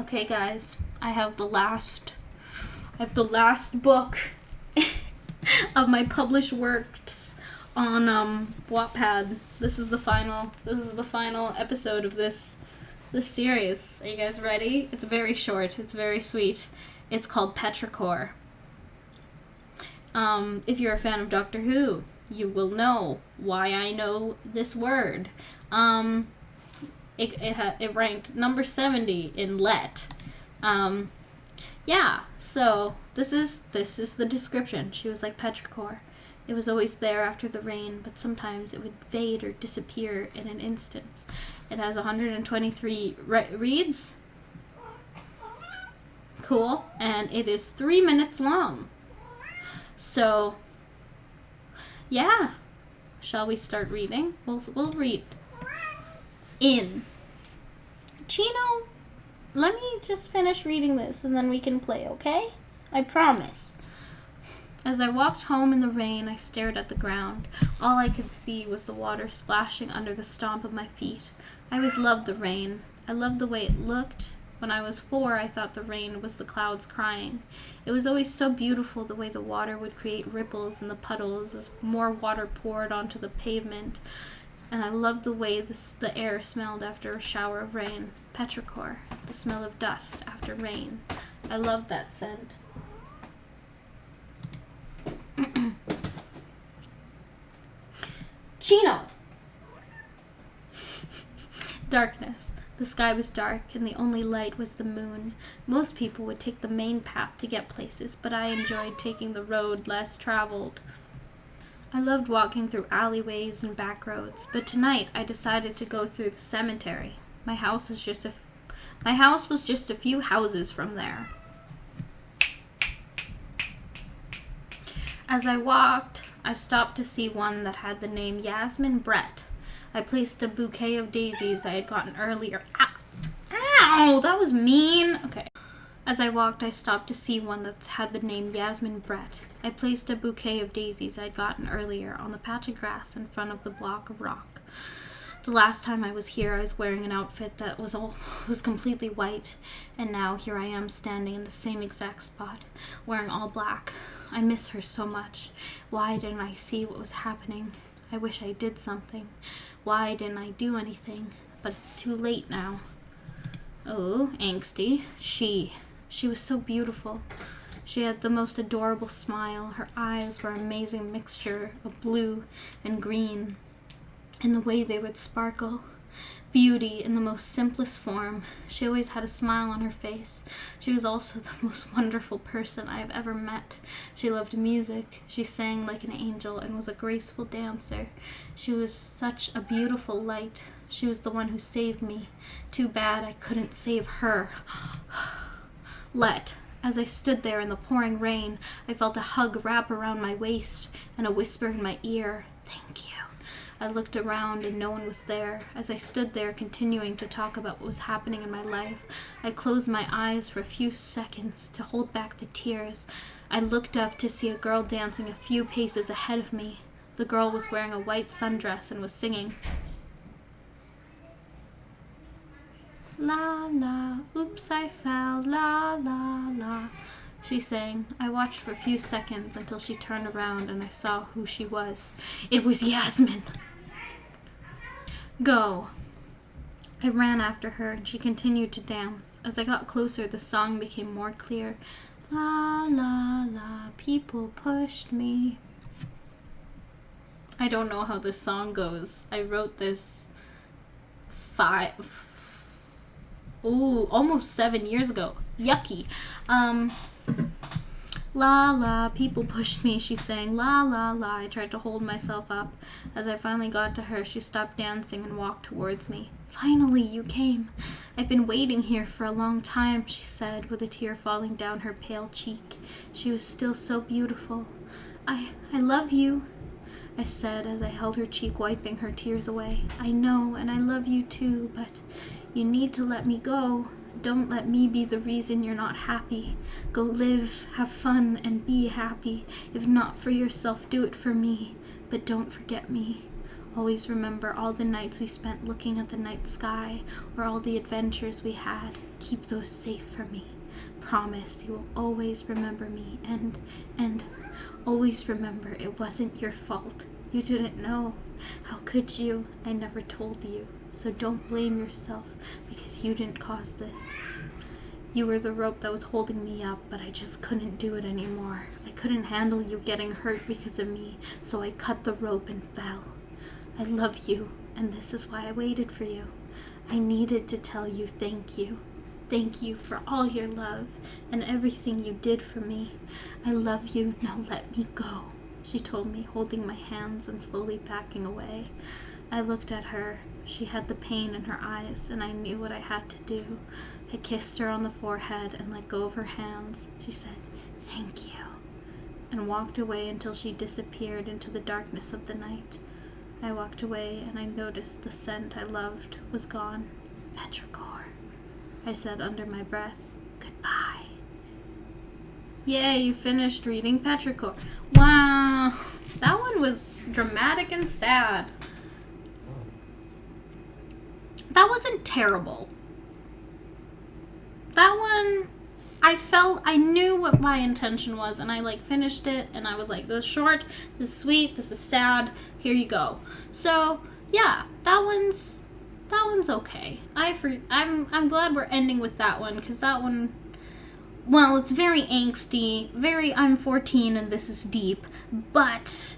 Okay, guys, I have the last book of my published works on wattpad. This is the final episode of this series. Are you guys ready? It's very short. It's very sweet. It's called Petrichor. If you're a fan of Doctor Who, you will know why I know this word. It ranked number 70 in Let. So this is the description. She was like petrichor. It was always there after the rain, but sometimes it would fade or disappear in an instant. It has 123 reads. Cool. And it is 3 minutes long. So, yeah. Shall we start reading? We'll read. Chino, let me just finish reading this and then we can play, okay? I promise. As I walked home in the rain, I stared at the ground. All I could see was the water splashing under the stomp of my feet. I always loved the rain. I loved the way it looked. When I was 4, I thought the rain was the clouds crying. It was always so beautiful the way the water would create ripples in the puddles as more water poured onto the pavement. And I loved the way the air smelled after a shower of rain. Petrichor, the smell of dust after rain. I loved that scent. Chino! Darkness. The sky was dark, and the only light was the moon. Most people would take the main path to get places, but I enjoyed taking the road less traveled. I loved walking through alleyways and back roads, but tonight I decided to go through the cemetery. My house was just a few houses from there. As I walked, I stopped to see one that had the name Yasmin Brett. I placed a bouquet of daisies I had gotten earlier. Ow! That was mean. Okay. As I walked, I stopped to see one that had the name Yasmin Brett. I placed a bouquet of daisies I'd gotten earlier on the patch of grass in front of the block of rock. The last time I was here, I was wearing an outfit that was completely white, and now here I am standing in the same exact spot, wearing all black. I miss her so much. Why didn't I see what was happening? I wish I did something. Why didn't I do anything? But it's too late now. Oh, angsty. She was so beautiful. She had the most adorable smile. Her eyes were an amazing mixture of blue and green, and the way they would sparkle. Beauty in the most simplest form. She always had a smile on her face. She was also the most wonderful person I have ever met. She loved music. She sang like an angel and was a graceful dancer. She was such a beautiful light. She was the one who saved me. Too bad I couldn't save her. As I stood there in the pouring rain, I felt a hug wrap around my waist and a whisper in my ear, "Thank you." I looked around and no one was there. As I stood there continuing to talk about what was happening in my life, I closed my eyes for a few seconds to hold back the tears. I looked up to see a girl dancing a few paces ahead of me. The girl was wearing a white sundress and was singing. La la, oops, I fell, la la la, she sang. I watched for a few seconds until she turned around and I saw who she was. It was Yasmin. Go. I ran after her and she continued to dance. As I got closer, the song became more clear. La la la, people pushed me. I don't know how this song goes. I wrote this almost 7 years ago. Yucky. La la, people pushed me, she sang. La la la, I tried to hold myself up. As I finally got to her, she stopped dancing and walked towards me. Finally, you came. I've been waiting here for a long time, she said, with a tear falling down her pale cheek. She was still so beautiful. I love you, I said as I held her cheek, wiping her tears away. I know, and I love you too, but you need to let me go. Don't let me be the reason you're not happy. Go live, have fun, and be happy. If not for yourself, do it for me. But don't forget me. Always remember all the nights we spent looking at the night sky, or all the adventures we had. Keep those safe for me. Promise you will always remember me, and always remember it wasn't your fault. You didn't know. How could you? I never told you. So don't blame yourself, because you didn't cause this. You were the rope that was holding me up, but I just couldn't do it anymore. I couldn't handle you getting hurt because of me, so I cut the rope and fell. I love you, and this is why I waited for you. I needed to tell you thank you. Thank you for all your love and everything you did for me. I love you, now let me go, she told me, holding my hands and slowly backing away. I looked at her. She had the pain in her eyes, and I knew what I had to do. I kissed her on the forehead and let go of her hands. She said, "Thank you," and walked away until she disappeared into the darkness of the night. I walked away and I noticed the scent I loved was gone. "Petrichor," I said under my breath. "Goodbye." Yay, you finished reading Petrichor. Wow, that one was dramatic and sad. That wasn't terrible. That one, I knew what my intention was, and I finished it, and I was like, this is short, this is sweet, this is sad, here you go. So yeah, that one's okay. I'm glad we're ending with that one, because that one, well, it's very angsty, I'm 14 and this is deep, but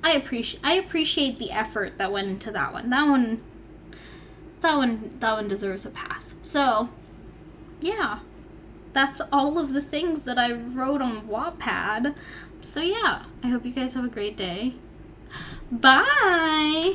I appreciate the effort that went into that one. That one deserves a pass. So, yeah, that's all of the things that I wrote on Wattpad. So yeah, I hope you guys have a great day. Bye!